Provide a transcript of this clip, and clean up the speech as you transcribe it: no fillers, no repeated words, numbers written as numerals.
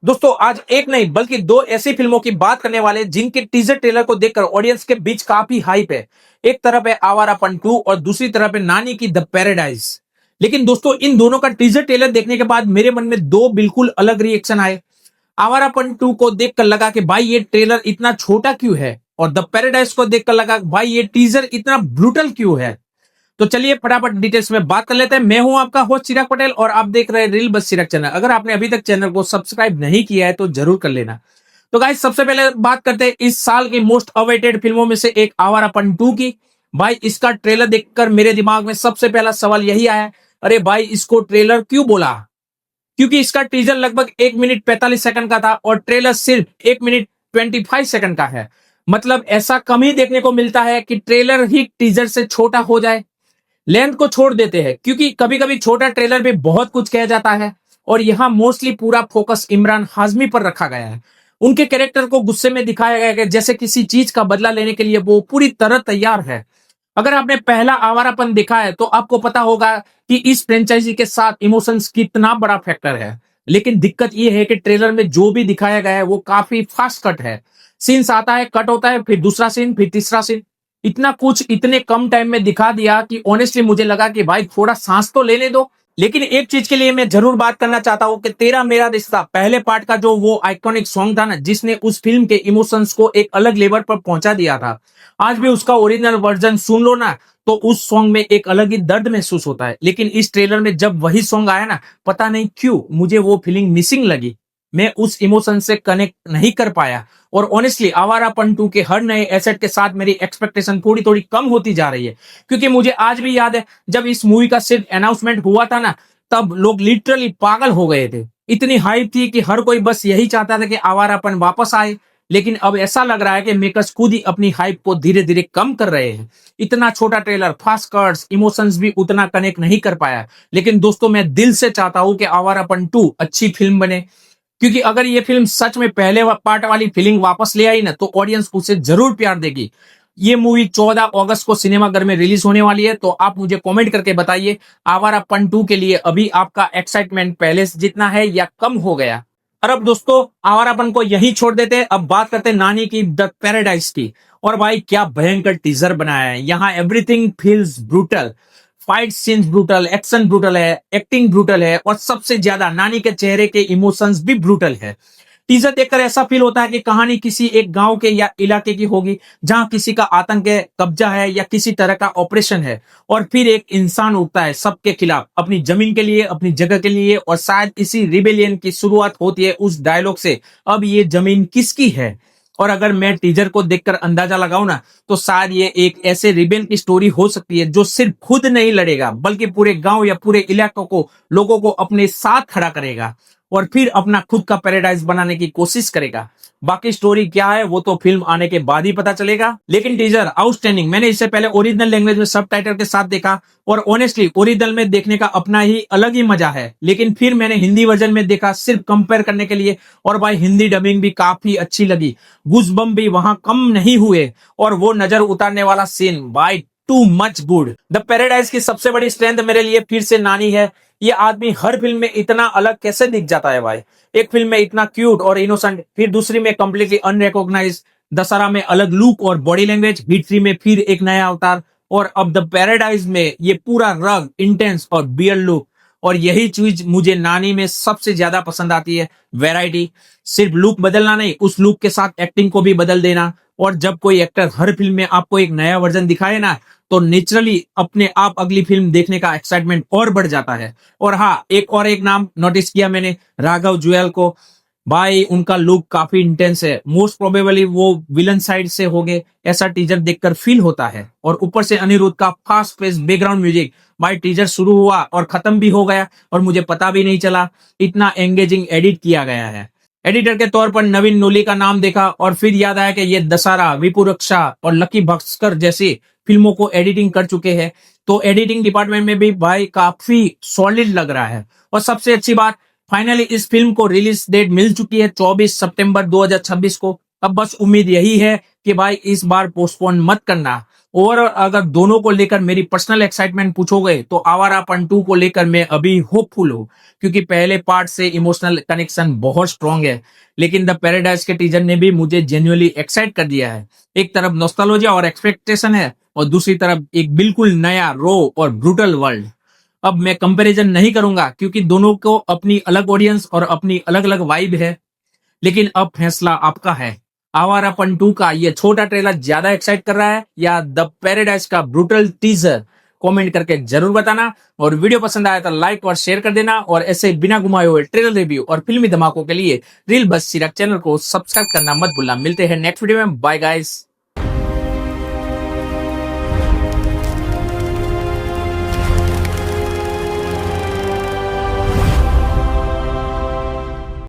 दोस्तों आज एक नहीं बल्कि दो ऐसी फिल्मों की बात करने वाले जिनके टीजर ट्रेलर को देखकर ऑडियंस के बीच काफी हाइप है। एक तरफ है आवारापन 2 और दूसरी तरफ है नानी की द पैराडाइज। लेकिन दोस्तों इन दोनों का टीजर ट्रेलर देखने के बाद मेरे मन में दो बिल्कुल अलग रिएक्शन आए। आवारापन 2 को देखकर लगा कि भाई ये ट्रेलर इतना छोटा क्यों है, और द पैराडाइज को देखकर लगा भाई ये टीजर इतना ब्रूटल क्यों है। तो चलिए फटाफट डिटेल्स में बात कर लेते हैं। मैं हूं आपका होस्ट चिराग पटेल और आप देख रहे हैं रील बस चिराग चैनल। अगर आपने अभी तक चैनल को सब्सक्राइब नहीं किया है तो जरूर कर लेना। तो गाइस सबसे पहले बात करते हैं इस साल की मोस्ट अवेटेड फिल्मों में से एक आवारापन 2 की। भाई इसका ट्रेलर देखकर मेरे दिमाग में सबसे पहला सवाल यही आया, अरे भाई इसको ट्रेलर क्यों बोला? क्योंकि इसका टीजर लगभग 1 मिनट 45 सेकंड का था और ट्रेलर सिर्फ 1 मिनट 25 सेकंड का है। मतलब ऐसा कम ही देखने को मिलता है कि ट्रेलर ही टीजर से छोटा हो जाए। लेंथ को छोड़ देते हैं क्योंकि कभी कभी छोटा ट्रेलर भी बहुत कुछ कह जाता है, और यहाँ मोस्टली पूरा फोकस इमरान हाशमी पर रखा गया है। उनके कैरेक्टर को गुस्से में दिखाया गया है जैसे किसी चीज का बदला लेने के लिए वो पूरी तरह तैयार है। अगर आपने पहला आवारापन देखा है तो आपको पता होगा कि इस फ्रेंचाइजी के साथ इमोशंस कितना बड़ा फैक्टर है। लेकिन दिक्कत यह है कि ट्रेलर में जो भी दिखाया गया है वो काफी फास्ट कट है। सीन्स आता है, कट होता है, फिर दूसरा सीन, फिर तीसरा सीन। इतना कुछ इतने कम टाइम में दिखा दिया कि ऑनेस्टली मुझे लगा कि भाई थोड़ा सांस तो लेने दो। लेकिन एक चीज के लिए मैं जरूर बात करना चाहता हूं कि तेरा मेरा रिश्ता पहले पार्ट का जो वो आइकॉनिक सॉन्ग था ना, जिसने उस फिल्म के इमोशंस को एक अलग लेवल पर पहुंचा दिया था, आज भी उसका ओरिजिनल वर्जन सुन लो ना तो उस सॉन्ग में एक अलग ही दर्द महसूस होता है। लेकिन इस ट्रेलर में जब वही सॉन्ग आया ना, पता नहीं क्यों मुझे वो फीलिंग मिसिंग लगी। मैं उस इमोशन से कनेक्ट नहीं कर पाया। और ऑनेस्टली आवारापन 2 के हर नए एसेट के साथ मेरी एक्सपेक्टेशन थोड़ी थोड़ी कम होती जा रही है। क्योंकि मुझे आज भी याद है जब इस मूवी का सिर्फ अनाउंसमेंट हुआ था ना, तब लोग लिटरली पागल हो गए थे। इतनी हाइप थी कि हर कोई बस यही चाहता था कि आवारापन वापस आए। लेकिन अब ऐसा लग रहा है कि मेकर्स खुद ही अपनी हाइप को धीरे धीरे कम कर रहे हैं। इतना छोटा ट्रेलर, फास्ट कट्स, इमोशंस भी उतना कनेक्ट नहीं कर पाया। लेकिन दोस्तों मैं दिल से चाहता हूं कि आवारापन 2 अच्छी फिल्म बने, क्योंकि अगर ये फिल्म सच में पहले पार्ट वाली फीलिंग वापस ले आई ना तो ऑडियंस उसे जरूर प्यार देगी। ये मूवी 14 अगस्त को सिनेमाघर में रिलीज होने वाली है। तो आप मुझे कमेंट करके बताइए आवारापन 2 के लिए अभी आपका एक्साइटमेंट पहले से जितना है या कम हो गया। और अब दोस्तों आवारापन को यही छोड़ देते हैं, अब बात करते हैं नानी की द पैराडाइज की। और भाई क्या भयंकर टीजर बनाया है। यहाँ everything feels brutal. Fight scenes brutal, action brutal है, एक्टिंग ब्रूटल है, और सबसे ज्यादा नानी के चेहरे के इमोशंस भी ब्रूटल है। टीजर देखकर ऐसा फील होता है कि कहानी किसी एक गांव के या इलाके की होगी जहां किसी का आतंक है, कब्जा है या किसी तरह का ऑपरेशन है, और फिर एक इंसान उठता है सबके खिलाफ, अपनी जमीन के लिए, अपनी जगह के लिए। और शायद इसी रिबेलियन की शुरुआत होती है उस डायलॉग से, अब ये जमीन किसकी है। और अगर मैं टीजर को देखकर अंदाजा लगाऊं ना तो शायद ये एक ऐसे रिबेल की स्टोरी हो सकती है जो सिर्फ खुद नहीं लड़ेगा बल्कि पूरे गांव या पूरे इलाकों को, लोगों को अपने साथ खड़ा करेगा और फिर अपना खुद का पैराडाइज बनाने की कोशिश करेगा। बाकी स्टोरी क्या है वो तो फिल्म आने के बाद ही पता चलेगा। लेकिन टीजर आउटस्टैंडिंग। मैंने इससे पहले ओरिजिनल लैंग्वेज में सबटाइटल के साथ देखा, और ऑनेस्टली ओरिजिनल में देखने का अपना ही अलग ही मजा है। लेकिन फिर मैंने हिंदी वर्जन में देखा सिर्फ कंपेयर करने के लिए, और भाई हिंदी डबिंग भी काफी अच्छी लगी। गूज़बम्प भी वहां कम नहीं हुए, और वो नजर उतारने वाला सीन भाई too much good. The paradise की सबसे बड़ी स्ट्रेंथ मेरे लिए फिर से नानी है। ये आदमी हर फिल्म में इतना अलग कैसे दिख जाता है भाई। एक फिल्म में इतना क्यूट और इनोसेंट, फिर दूसरी में कंप्लीटली अनरिकॉग्नाइज, दशहरा में अलग लुक और बॉडी लैंग्वेज, हिट 3 में फिर एक नया अवतार, और अब द पैराडाइज में ये पूरा रग, इंटेंस और बियर लुक। और यही चीज मुझे नानी में सबसे ज्यादा पसंद आती है, वैरायटी। सिर्फ लुक बदलना नहीं, उस लुक के साथ एक्टिंग को भी बदल देना। और जब कोई एक्टर हर फिल्म में आपको एक नया वर्जन दिखाए ना तो नेचुरली अपने आप अगली फिल्म देखने का एक्साइटमेंट और बढ़ जाता है। और हाँ, एक नाम नोटिस किया मैंने, राघव जुएल को। भाई उनका लुक काफी इंटेंस है, मोस्ट प्रोबेबली वो विलन साइड से होंगे, ऐसा टीजर देखकर फील होता है। और ऊपर से अनिरुद्ध का फास्ट पेस बैकग्राउंड म्यूजिक। भाई टीजर शुरू हुआ और खत्म भी हो गया और मुझे पता भी नहीं चला, इतना एंगेजिंग एडिट किया गया है। एडिटर के तौर पर नवीन नूली का नाम देखा और फिर याद आया कि ये दशहरा, विपुरक्षा और लकी भास्कर जैसी फिल्मों को एडिटिंग कर चुके हैं। तो एडिटिंग डिपार्टमेंट में भी भाई काफी सॉलिड लग रहा है। और सबसे अच्छी बात, फाइनली इस फिल्म को रिलीज डेट मिल चुकी है 24 सितंबर 2026 को। अब बस उम्मीद यही है कि भाई इस बार पोस्टपोन मत करना। ओवरऑल अगर दोनों को लेकर मेरी पर्सनल एक्साइटमेंट पूछोगे तो आवारापन 2 को लेकर मैं अभी होपफुल हूँ, क्योंकि पहले पार्ट से इमोशनल कनेक्शन बहुत स्ट्रांग है। लेकिन द पैराडाइज के टीजर ने भी मुझे जेन्युइनली एक्साइट कर दिया है। एक तरफ नॉस्टैल्जिया और एक्सपेक्टेशन है और दूसरी तरफ एक बिल्कुल नया रो और ब्रूटल वर्ल्ड। अब मैं कंपैरिजन नहीं करूंगा क्योंकि दोनों को अपनी अलग ऑडियंस और अपनी अलग अलग वाइब है, लेकिन अब फैसला आपका है। आवारापन 2 का ये छोटा ट्रेलर ज्यादा एक्साइट कर रहा है या द पैराडाइज का ब्रूटल टीजर? कमेंट करके जरूर बताना। और वीडियो पसंद आया तो लाइक और शेयर कर देना। और ऐसे बिना घुमाए हुए ट्रेलर रिव्यू और फिल्मी धमाकों के लिए रील बस सिरक चैनल को सब्सक्राइब करना मत भूलना। मिलते हैं नेक्स्ट वीडियो में। Bye guys.